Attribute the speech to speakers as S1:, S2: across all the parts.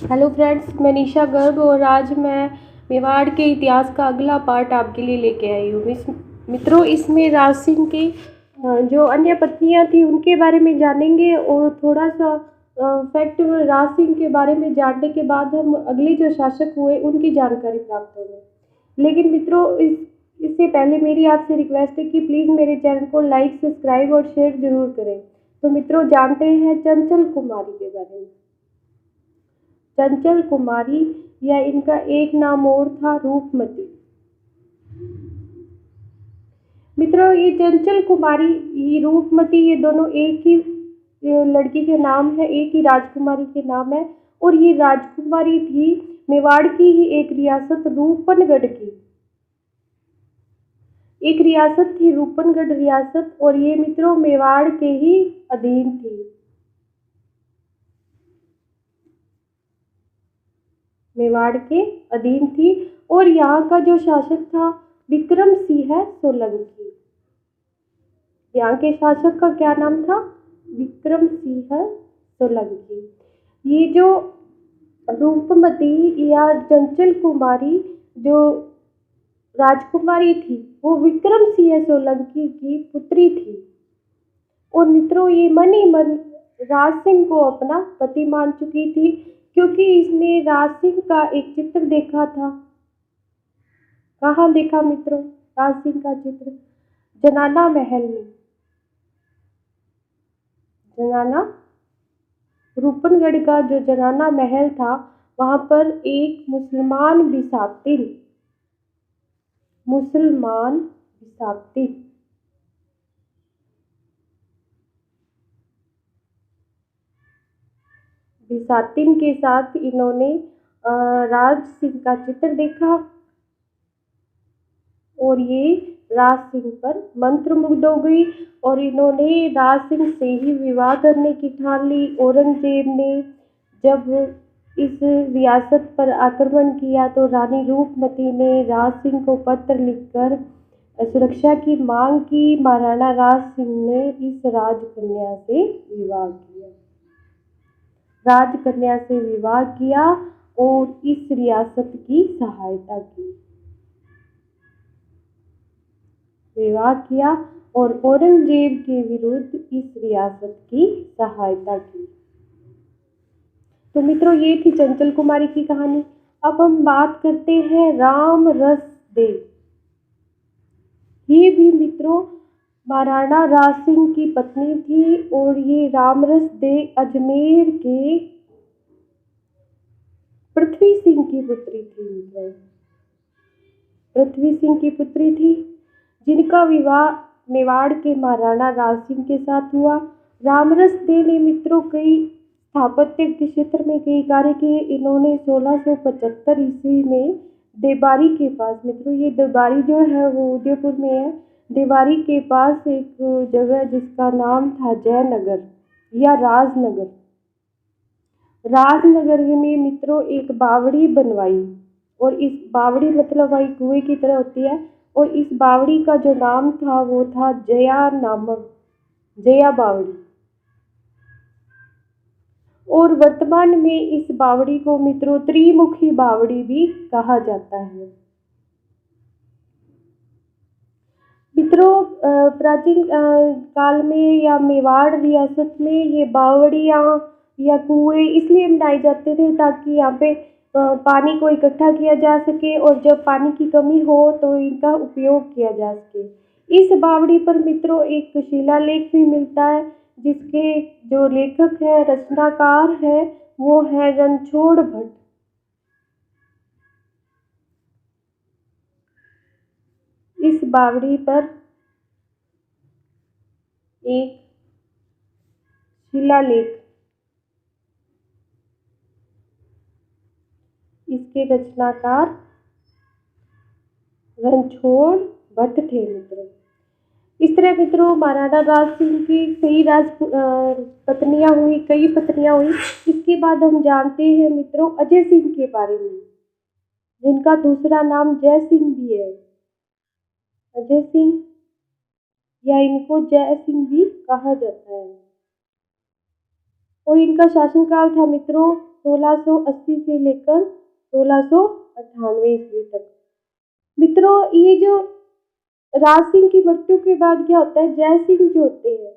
S1: Hello friends, मैं निशा गर्ग और आज मैं मेवाड़ के इतिहास का अगला पार्ट आपके लिए लेके आई हूँ। मित्रों, इसमें राज सिंह की जो अन्य पत्नियाँ थी उनके बारे में जानेंगे और थोड़ा सा फैक्ट राज सिंह के बारे में जानने के बाद हम अगले जो शासक हुए उनकी जानकारी प्राप्त होगी। लेकिन मित्रों, इससे पहले मेरी आपसे रिक्वेस्ट है कि प्लीज़ मेरे चैनल को लाइक, सब्सक्राइब और शेयर जरूर करें। तो मित्रों, जानते हैं चंचल कुमारी के बारे में। चंचल कुमारी या इनका एक नाम और था रूपमती। मित्रों, ये चंचल कुमारी, ये रूपमती, ये दोनों एक ही लड़की के नाम है, एक ही राजकुमारी के नाम है। और ये राजकुमारी थी मेवाड़ की ही एक रियासत रूपनगढ़ की। एक रियासत थी रूपनगढ़ रियासत, और ये मित्रों मेवाड़ के ही अधीन थी। मेवाड़ के अधीन थी और यहाँ का जो शासक था विक्रम सिंह सोलंकी। यहाँ के शासक का क्या नाम था? विक्रम सिंह सोलंकी। ये जो रूपमती या चंचल कुमारी जो राजकुमारी थी वो विक्रम सिंह सोलंकी की पुत्री थी। और मित्रों, ये मन ही मन राज सिंह को अपना पति मान चुकी थी, क्योंकि इसने राज सिंह का एक चित्र देखा था। कहाँ देखा मित्रों राज सिंह का चित्र? जनाना महल में। जनाना, रूपनगढ़ का जो जनाना महल था वहां पर एक मुसलमान बिसातिन के साथ इन्होंने राज सिंह का चित्र देखा और ये राज सिंह पर मंत्रमुग्ध हो गई और इन्होंने राज सिंह से ही विवाह करने की ठान ली। औरंगजेब ने जब इस रियासत पर आक्रमण किया तो रानी रूपमती ने राज सिंह को पत्र लिखकर सुरक्षा की मांग की। महाराणा राज सिंह ने इस राजकन्या से विवाह किया और इस रियासत की सहायता की। विवाह किया और औरंगजेब के विरुद्ध इस रियासत की सहायता की। तो मित्रों, ये थी चंचल कुमारी की कहानी। अब हम बात करते हैं राम रस दे। ये भी मित्रों महाराणा राज सिंह की पत्नी थी और ये रामरस दे अजमेर के पृथ्वी सिंह की पुत्री थी। पृथ्वी सिंह की पुत्री थी जिनका विवाह मेवाड़ के महाराणा राज सिंह के साथ हुआ। रामरस दे ने मित्रों कई स्थापत्य के क्षेत्र में कई कार्य किए। इन्होंने 1675 ईस्वी में देबारी के पास, मित्रों ये देबारी जो है वो उदयपुर में है, देबारी के पास एक जगह जिसका नाम था जयनगर या राजनगर। राजनगर में मित्रों एक बावड़ी बनवाई और इस बावड़ी मतलब वही कुएं की तरह होती है और इस बावड़ी का जो नाम था वो था जया बावड़ी। और वर्तमान में इस बावड़ी को मित्रों त्रिमुखी बावड़ी भी कहा जाता है। मित्रों प्राचीन काल में या मेवाड़ रियासत में ये बावड़ियाँ या कुएं इसलिए बनाए जाते थे ताकि यहाँ पे पानी को इकट्ठा किया जा सके और जब पानी की कमी हो तो इनका उपयोग किया जा सके। इस बावड़ी पर मित्रों एक शिलालेख भी मिलता है जिसके जो लेखक है, रचनाकार है, वो है रणछोड़ भट्ट। इस बावड़ी पर एक शिलालेख, इसके रचनाकार रणछोड़ भट्ट थे मित्रों। इस तरह मित्रों महाराणा राज सिंह की कई पत्नियां हुई। इसके बाद हम जानते हैं मित्रों अजय सिंह के बारे में, जिनका दूसरा नाम जय सिंह भी है। अजय सिंह या इनको जय सिंह भी कहा जाता है और इनका शासनकाल था मित्रों 1680 से लेकर 1698 ईस्वी तक। मित्रों, ये जो राज सिंह की मृत्यु के बाद क्या होता है, जय सिंह जो होते हैं,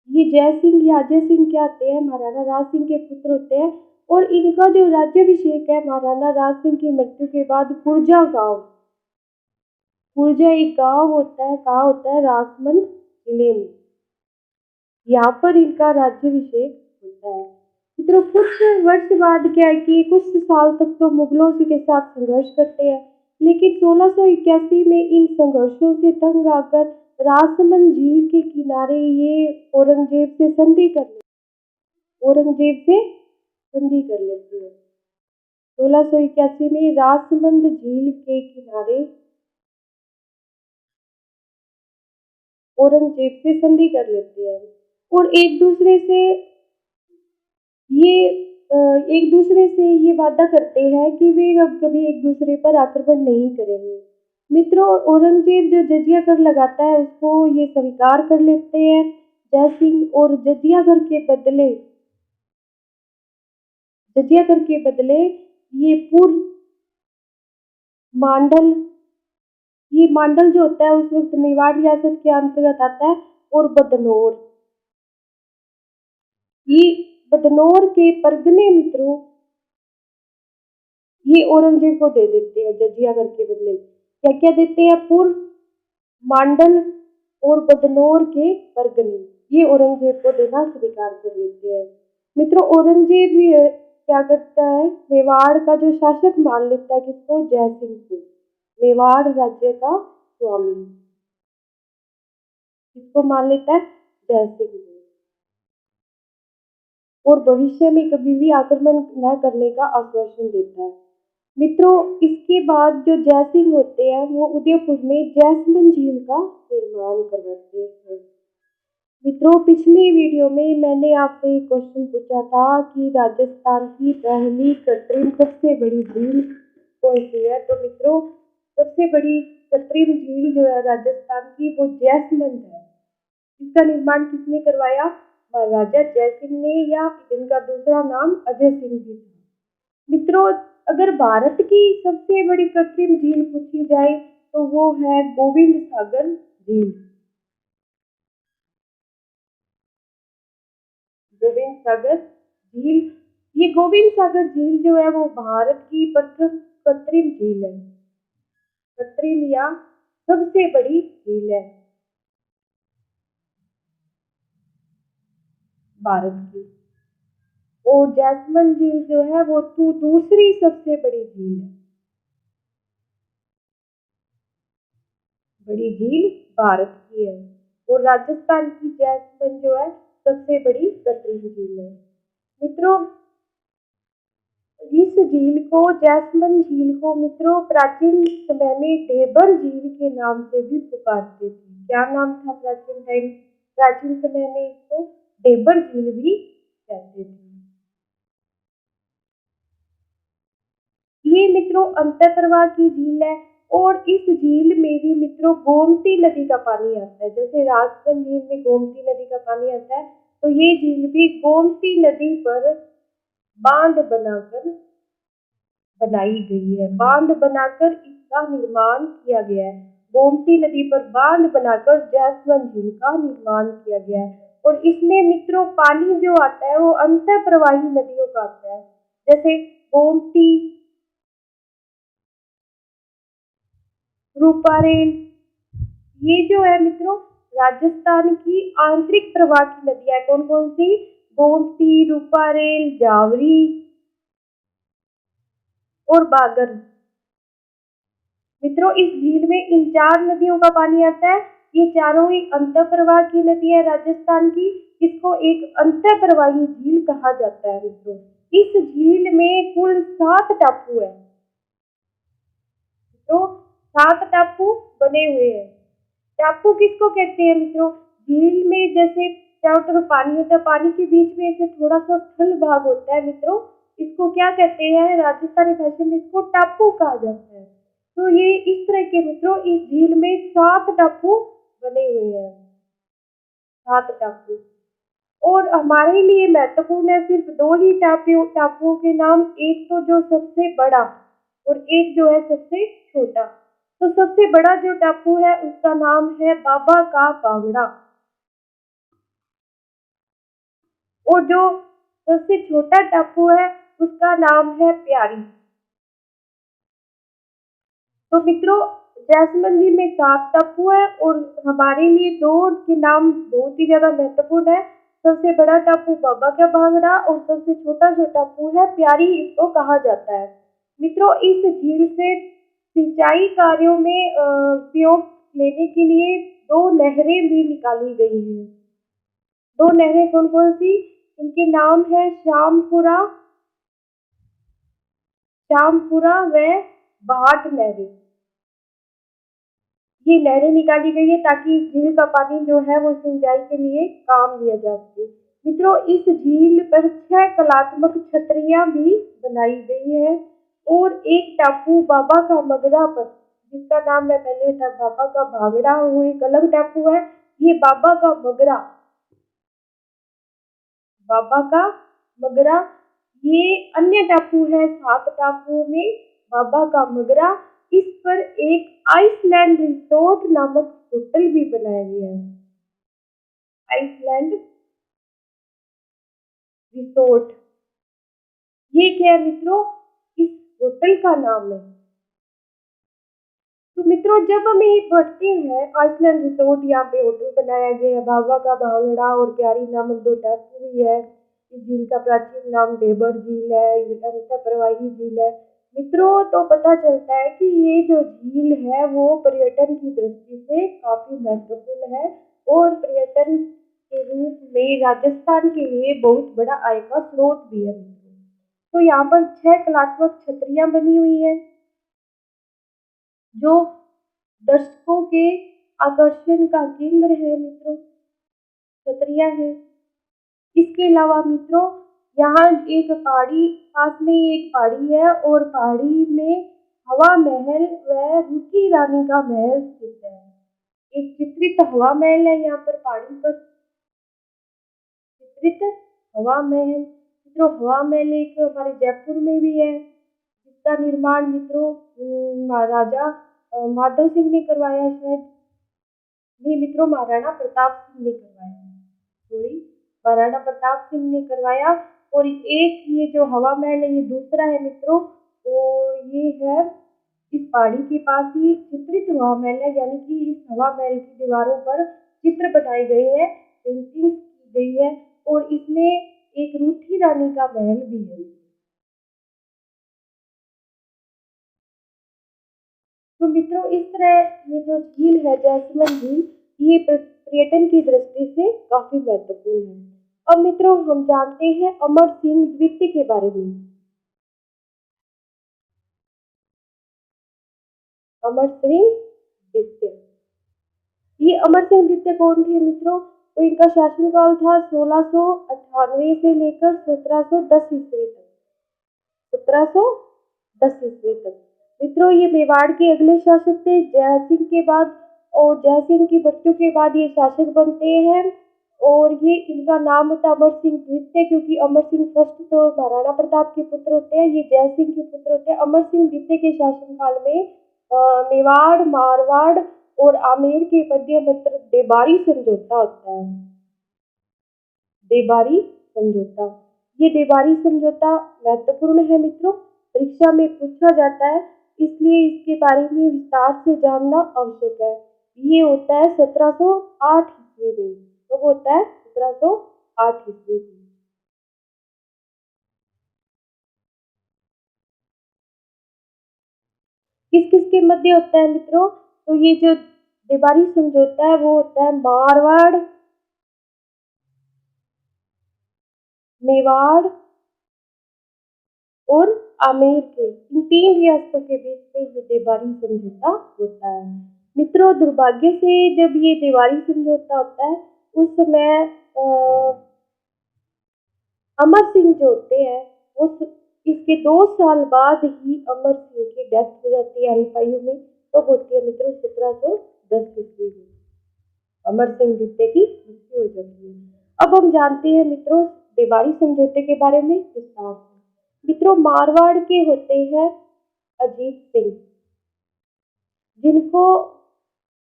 S1: ये जय सिंह या अजय सिंह क्या होते हैं, महाराणा राज सिंह के पुत्र होते हैं। और इनका जो राज्याभिषेक है महाराणा राज सिंह की मृत्यु के बाद कुर्जा गांव, कुर्जा एक गांव होता है, कहाँ होता है, राजसमंद जिले में, यहाँ पर इनका राज्याभिषेक होता है। मित्रों, कुछ वर्ष बाद क्या है कि कुछ साल तक तो मुगलों के साथ संघर्ष करते हैं, लेकिन 1681 में इन संघर्षों से तंग आकर राजसमंद झील के किनारे ये औरंगजेब से संधि कर लेते हैं। 1681 में राजसमंद झील के किनारे औरंगजेब से संधि कर लेते हैं और एक दूसरे से ये वादा करते हैं कि वे अब कभी एक दूसरे पर आक्रमण नहीं करेंगे। मित्रों, औरंगजेब जो जजिया कर लगाता है उसको ये स्वीकार कर लेते हैं जय सिंह, और जजिया कर के बदले ये पूर्व मांडल ये मांडल जो होता है उस वक्त मेवाड़ रियासत के अंतर्गत आता है, और बदनौर के परगने मित्रों ये औरंगजेब को दे देते हैं जजिया कर के बदले। क्या क्या देते हैं, पूर्व मांडल और बदनौर के परगने, ये औरंगजेब को देना स्वीकार कर लेते हैं। मित्रों, औरंगजेब क्या करता है, मेवाड़ का जो शासक मान लेता है किसको, जय सिंह को, मेवाड़ राज्य का स्वामी, किसको मान लेता है, जय सिंह को, और भविष्य में कभी भी आक्रमण न करने का आश्वासन देता है। मित्रों, इसके बाद जो जय सिंह होते हैं वो उदयपुर में जैसमंद झील का निर्माण करवाते हैं। मित्रों, पिछली वीडियो में मैंने आपसे एक क्वेश्चन पूछा था कि राजस्थान की पहली कृत्रिम सबसे बड़ी झील कौन सी है। तो मित्रों, सबसे बड़ी कृत्रिम झील जो है राजस्थान की वो जैसमंद है। इसका निर्माण किसने करवाया, महाराजा जय सिंह ने, या इनका दूसरा नाम अजय सिंह भी था। मित्रों, अगर भारत की सबसे बड़ी कृत्रिम झील पूछी जाए तो वो है गोविंद सागर झील। गोविंद सागर झील, ये गोविंद सागर झील जो है वो भारत की प्रथम कृत्रिम झील है, कृत्रिम या सबसे बड़ी झील है भारत की। और जैसमंद झील जो है वो दूसरी सबसे बड़ी झील है, बड़ी झील भारत की है, और राजस्थान की जैसमंद जो है सबसे बड़ी कृत्रिम झील है। मित्रों, इस झील को, जैसमंद झील को मित्रों प्राचीन समय में ढेबर झील के नाम से भी पुकारते थे। क्या नाम था प्राचीन समय में इसको ढेबर झील भी कहते थे। ये मित्रों अंतःप्रवाह की झील है, और इस झील में भी मित्रों गोमती नदी का पानी आता है। जैसे राजसमंद झील में गोमती नदी का पानी आता है, तो ये झील भी गोमती नदी पर बांध बनाई गई है, बांध बनाकर इसका निर्माण किया गया है। गोमती नदी पर बांध बनाकर जैसमंद झील का निर्माण किया गया है, और इसमें मित्रों पानी जो आता है वो अंतःप्रवाही नदियों का आता है, जैसे गोमती, रूपारेल, ये जो है मित्रों राजस्थान की आंतरिक प्रवाह की नदियां है। कौन कौन सी, गोमती, रूपारेल, जावरी और बागर। मित्रों, इस झील में इन 4 नदियों का पानी आता है, ये चारों ही अंतःप्रवाह की नदी है राजस्थान की। इसको एक अंतःप्रवाही झील कहा जाता है। मित्रों, इस झील में कुल 7 टापू है, तो 7 टापू बने हुए हैं। टापू किसको कहते हैं मित्रों, झील में जैसे चारों तरफ पानी होता है, पानी के बीच में ऐसे थोड़ा सा स्थल भाग होता है मित्रों, इसको क्या कहते हैं, राजस्थानी भाषा में इसको टापू कहा जाता है। तो ये इस तरह के मित्रों इस झील में 7 टापू बने हुए हैं, 7 टापू। और हमारे लिए महत्वपूर्ण है सिर्फ दो ही टापुओं के नाम, एक तो जो सबसे बड़ा और एक जो है सबसे छोटा। तो सबसे बड़ा जो टापू है उसका नाम है बाबा का बांगड़ा, और जो सबसे छोटा टापू है उसका नाम है प्यारी। तो मित्रों, जैसलमेर झील में 7 टापू है और हमारे लिए दो के नाम बहुत ही ज्यादा महत्वपूर्ण है। सबसे बड़ा टापू बाबा का भांगड़ा और सबसे छोटा जो टापू है प्यारी, इसको कहा जाता है। मित्रों, इस झील से सिंचाई कार्यों में उपयोग लेने के लिए दो नहरें भी निकाली गई हैं। दो नहरें कौन कौन सी? इनके नाम है श्यामपुरा व भाट नहरें। ये नहरें निकाली गई है ताकि इस झील का पानी जो है वो सिंचाई के लिए काम लिया जा सके। मित्रों, इस झील पर 6 कलात्मक छतरियां भी बनाई गई है और एक टापू बाबा का मगरा पर, जिसका नाम मैं पहले था बाबा का भांगड़ा, वो एक अलग टापू है। ये बाबा का मगरा ये अन्य टापू है 7 टापुओं में बाबा का मगरा। इस पर एक आइसलैंड रिसोर्ट नामक होटल भी बनाया गया है। आइसलैंड रिसोर्ट, ये क्या है मित्रों? इस होटल का नाम है। तो मित्रों, जब हम ये पढ़ते हैं आइसलैंड रिसोर्ट, यहाँ पे होटल बनाया गया है, बाबा का भांगड़ा और प्यारी नामक दो टापू भी है। इस झील का प्राचीन नाम डेबर झील है, अंत प्रवाही झील है। मित्रों, तो पता चलता है कि ये जो झील है वो पर्यटन की दृष्टि से काफी महत्वपूर्ण है और पर्यटन के रूप में राजस्थान के लिए बहुत बड़ा आय का स्रोत भी है। तो यहाँ पर 6 कलात्मक छतरियां बनी हुई है जो दर्शकों के आकर्षण का केंद्र है। मित्रों, छतरियां है। इसके अलावा मित्रों, यहाँ एक पहाड़ी, पास में एक पहाड़ी है और पहाड़ी में हवा महल व रूठी रानी का महल स्थित है। एक चित्रित हवा महल है यहाँ पर, पहाड़ी पर चित्रित हवा महल। मित्रों, हवा महल एक हमारे जयपुर में भी है, जिसका निर्माण मित्रों महाराजा माधव सिंह ने करवाया शायद। नहीं मित्रों, महाराणा प्रताप सिंह ने करवाया, सॉरी, महाराणा प्रताप सिंह ने करवाया। और एक ये जो हवा महल है ये दूसरा है मित्रों, और ये है इस पहाड़ी के पास ही चित्रित हवा महल है, यानी कि इस हवा महल की दीवारों पर चित्र बनाए गए हैं, पेंटिंग की गई है और इसमें एक रूठी रानी का महल भी है। तो मित्रों, इस तरह ये जो झील है जैसलमेर झील, ये पर्यटन की दृष्टि से काफी महत्वपूर्ण है। अब मित्रों, हम जानते हैं अमर सिंह द्वितीय के बारे में। अमर सिंह द्वितीय, ये अमर सिंह द्वितीय कौन थे मित्रों? तो इनका शासनकाल था 1698 से लेकर 1710 ईस्वी तक। 1710 ईस्वी तक। मित्रों, ये मेवाड़ के अगले शासक थे जय सिंह के बाद, और जय सिंह की मृत्यु के बाद ये शासक बनते हैं और ये इनका नाम होता है अमर सिंह द्वितीय, क्योंकि अमर सिंह फर्स्ट तो महाराणा प्रताप के पुत्र होते हैं, ये जय सिंह के पुत्र होते हैं। अमर सिंह द्वितीय के शासनकाल में मेवाड़, मारवाड़ और आमेर के मध्य देबारी समझौता होता है। देबारी समझौता, ये देबारी समझौता महत्वपूर्ण है मित्रों, परीक्षा में पूछा जाता है, इसलिए इसके बारे में विस्तार से जानना आवश्यक है। ये होता है 1708 ईस्वी में। कब होता है? 1708 ईस्वी में। किस किस के मध्य होता है मित्रों? तो ये जो देबारी समझौता है वो होता है मारवाड़, मेवाड़ और आमेर के, इन 3 रियासतों के बीच में ये देबारी समझौता होता है। मित्रों, दुर्भाग्य से जब ये देबारी समझौता होता है उस समय अमर सिंह जो होते हैं उस इसके 2 साल बाद ही अमर सिंह की डेथ हो जाती है अल्पायु में। तो होती है मित्रों 1710 ईस्वी में अमर सिंह द्वितीय की मृत्यु हो जाती है। अब हम जानते हैं मित्रों देवारी समझौते के बारे में विस्तार से। मित्रों मारवाड़ के होते हैं अजीत सिंह, जिनको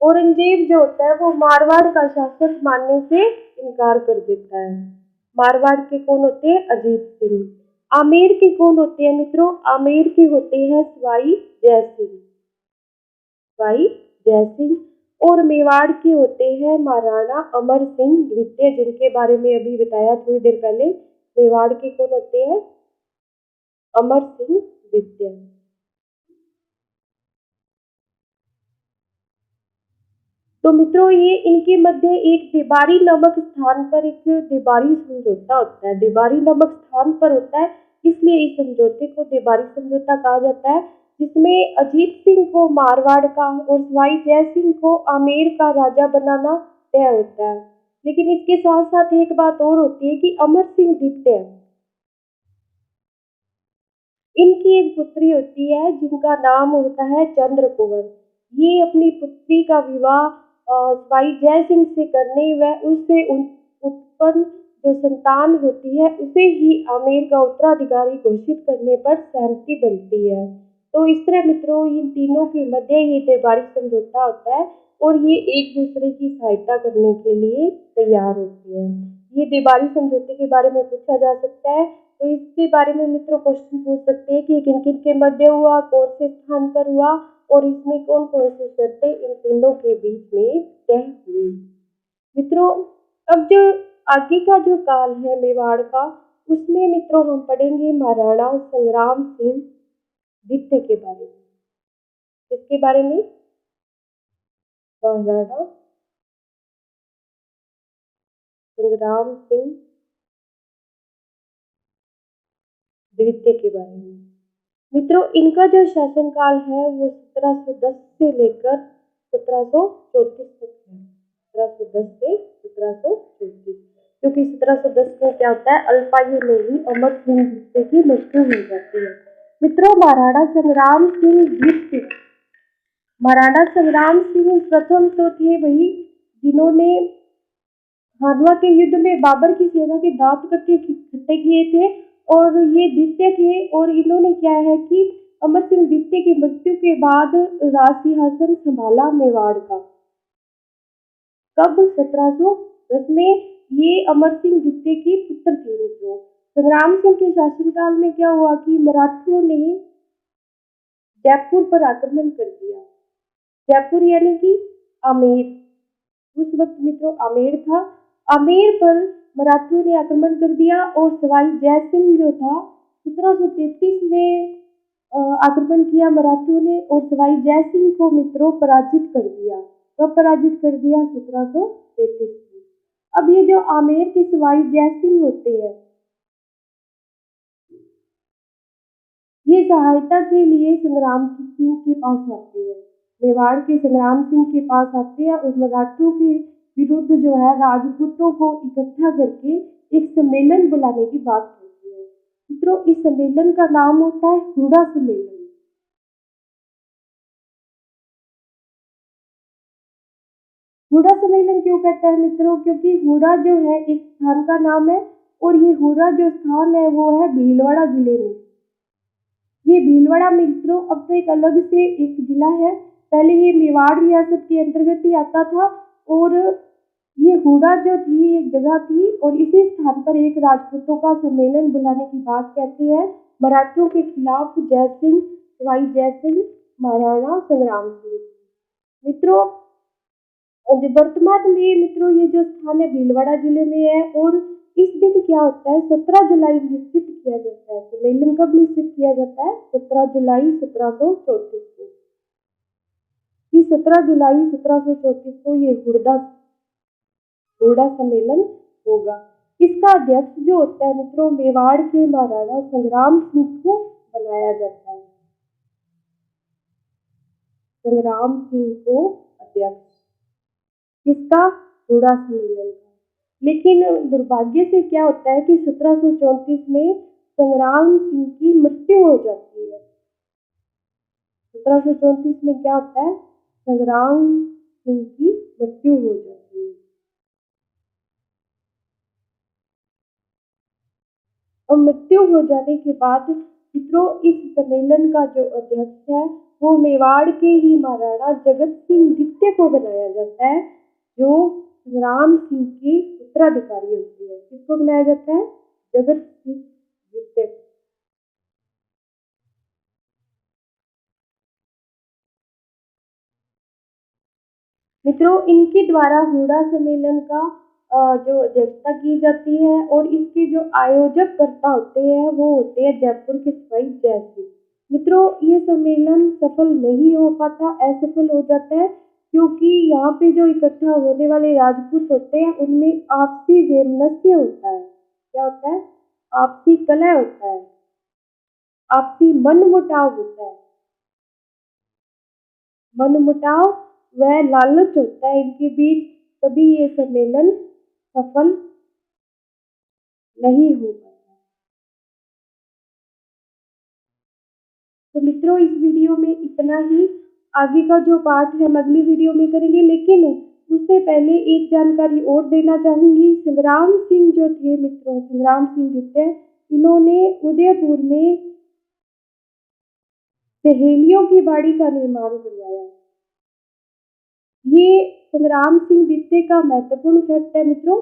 S1: औरंगजेब जो होता है वो मारवाड़ का शासक मानने से इनकार कर देता है। मारवाड़ के कौन होते हैं? अजीत सिंह। आमेर के कौन होते हैं मित्रों? आमेर के होते हैं सवाई जय सिंह, सवाई जय सिंह। और मेवाड़ के होते हैं महाराणा अमर सिंह द्वितीय, जिनके बारे में अभी बताया थोड़ी देर पहले। मेवाड़ के कौन होते हैं? अमर सिंह द्वितीय। तो मित्रों ये इनके मध्य एक देबारी नामक स्थान पर एक देबारी समझौता होता है। देबारी नामक स्थान पर होता है, इसलिए इस समझौते को देबारी समझौता कहा जाता है, जिसमें अजीत सिंह को मारवाड़ का और सवाई जय सिंह को आमेर का राजा बनाना तय होता है। लेकिन इसके साथ साथ एक बात और होती है कि अमर सिंह द्वितीय, इनकी एक पुत्री होती है जिनका नाम होता है चंद्रकुंवर। ये अपनी पुत्री का विवाह सवाई जय सिंह से करने व उससे उत्पन्न जो संतान होती है उसे ही आमेर का उत्तराधिकारी घोषित करने पर सहमति बनती है। तो इस तरह मित्रों इन तीनों के मध्य ये देबारी समझौता होता है और ये एक दूसरे की सहायता करने के लिए तैयार होते हैं। ये देबारी समझौते के बारे में पूछा जा सकता है, तो इसके बारे में मित्रों क्वेश्चन पूछ सकते हैं कि किन किन के मध्य हुआ, कौन से स्थान पर हुआ और इसमें कौन कौन सी शर्तें इन तीनों के बीच में तय हुई। मित्रों अब जो आगे का जो काल है मेवाड़ का, उसमें मित्रों हम पढ़ेंगे महाराणा संग्राम सिंह द्वितीय के बारे में। इसके बारे में महाराणा संग्राम सिंह द्वितीय के बारे में। मित्रों इनका जो शासनकाल है वो 1710 से लेकर 1734 तक है। 1710 से 1734, क्योंकि 1710 में क्या होता है अल्पायु में ही अमर सिंह द्वितीय की मृत्यु हो जाती है। मित्रों महाराणा संग्राम सिंह द्वितीय, महाराणा संग्राम सिंह प्रथम तो थे वही जिन्होंने खानवा के युद्ध में बाबर की सेना के दांत इकट्ठे किए थे, और ये द्वितीय थे। और इन्होंने क्या है कि अमर सिंह द्वितीय की मृत्यु के बाद राज सिंहासन संभाला मेवाड़ का। कब? 1710 में। ये अमर सिंह द्वितीय के पुत्र थे मित्रों। संग्राम सिंह के शासनकाल में क्या हुआ कि मराठियों ने जयपुर पर आक्रमण कर दिया। जयपुर यानी कि आमेर, उस वक्त मित्रों आमेर था। आमेर पर मराठियों ने आक्रमण कर दिया और सवाई जय सिंह जो था 1733 में आक्रमण किया मराठियों ने और सवाई जय सिंह को मित्रों पराजित कर दिया। कब पराजित कर दिया? 1733 में। अब ये जो आमेर के सवाई जय सिंह होते हैं, ये सहायता के लिए संग्राम सिंह के पास आते हैं, मेवाड़ के संग्राम सिंह के पास आते हैं और मराठियों के विरुद्ध जो है राजपूतों को इकट्ठा करके एक सम्मेलन बुलाने की बात करते हैं। मित्रों इस सम्मेलन का नाम होता है हुड़ा सम्मेलन। हुड़ा सम्मेलन क्यों कहते हैं मित्रों? क्योंकि हुड़ा जो है एक स्थान का नाम है और ये हुड़ा जो स्थान है वो है भीलवाड़ा जिले में। ये भीलवाड़ा मित्रों अब तो एक अलग से एक जिला है, पहले ये मेवाड़ रियासत के अंतर्गत ही आता था। और ये हुड़ा जो थी एक जगह थी और इसी स्थान पर एक राजपूतों का सम्मेलन बुलाने की बात कहते हैं मराठियों के खिलाफ जय सिंह, सवाई जय सिंह, महाराणा संग्राम सिंह। मित्रों वर्तमान में मित्रों ये जो स्थान है भीलवाड़ा जिले में है। और इस दिन क्या होता है 17 जुलाई निश्चित किया जाता है। सम्मेलन कब निश्चित किया जाता है? 17 जुलाई 1734 को। 17 जुलाई 1734 को ये हुड़ा सम्मेलन होगा। इसका अध्यक्ष जो होता है मित्रों मेवाड़ के महाराणा संग्राम सिंह को बनाया जाता है। संग्राम सिंह को अध्यक्ष किसका? हुड़ा सम्मेलन का। लेकिन दुर्भाग्य से क्या होता है कि 1734 में संग्राम सिंह की मृत्यु हो जाती है। 1734 में क्या होता है? संग्राम सिंह की मृत्यु हो जाती है। और मृत्यु हो जाने के बाद मित्रों इस सम्मेलन का जो अध्यक्ष है वो मेवाड़ के ही महाराणा जगत सिंह द्वितीय को बनाया जाता है, जो राम सिंह के उत्तराधिकारी होते हैं। किसको बनाया जाता है? जगत सिंह द्वितीय। मित्रों इनके द्वारा हुड़ा सम्मेलन का जो अध्यक्षता की जाती है और इसके जो आयोजक कर्ता होते हैं वो होते हैं जयपुर के सिपाही जय सिंह। मित्रों ये सम्मेलन सफल नहीं हो पाता, असफल हो जाता है, क्योंकि यहाँ पे जो इकट्ठा होने वाले राजपूत होते हैं उनमें आपसी वैमनस्य होता है। क्या होता है? आपसी कलह होता है, आपसी मनमुटाव होता है। मनमुटाव व लालच होता है इनके बीच, तभी ये सम्मेलन सफल नहीं हो पाता। तो मित्रों इस वीडियो में इतना ही। आगे का जो पार्ट है हम अगली वीडियो में करेंगे, लेकिन उससे पहले एक जानकारी और देना चाहूंगी। संग्राम सिंह जो थे मित्रों, संग्राम सिंह द्वितीय, इन्होंने उदयपुर में सहेलियों की बाड़ी का निर्माण करवाया। ये संग्राम सिंह द्वितीय का महत्वपूर्ण फैक्ट है मित्रों।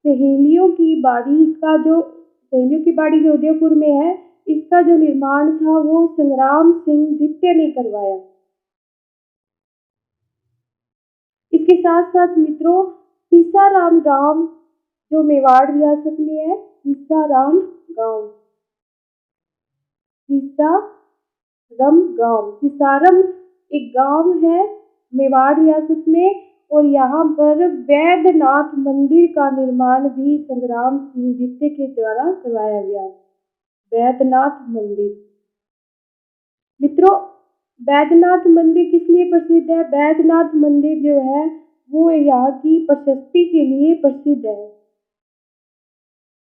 S1: सहेलियों की बाड़ी जो उदयपुर में है, इसका जो निर्माण था वो संग्राम सिंह द्वितीय ने करवाया। इसके साथ साथ मित्रों सीसाराम गांव जो मेवाड़ रियासत में है, सीसाराम गांव, सीसाराम एक गांव है मेवाड़ रियासत में, और यहाँ पर वैद्यनाथ मंदिर का निर्माण भी संग्राम सिंह द्वितीय के द्वारा करवाया गया। वैद्यनाथ मंदिर मित्रों, वैद्यनाथ मंदिर किस लिए प्रसिद्ध है? वैद्यनाथ मंदिर जो है वो यहाँ की प्रशस्ति के लिए प्रसिद्ध है।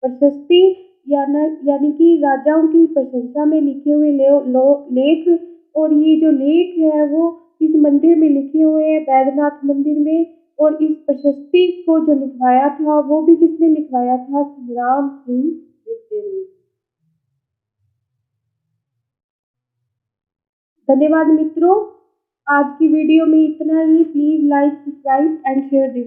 S1: प्रशस्ति यानी कि राजाओं की प्रशंसा में लिखे हुए लेख, और ये जो लेख है वो इस मंदिर में लिखे हुए हैं, वैद्यनाथ मंदिर में। और इस प्रशस्ति को जो लिखवाया था वो भी किसने लिखवाया था? संग्राम सिंह द्वितीय ने। धन्यवाद मित्रों, आज की वीडियो में इतना ही। Please like, subscribe and share this.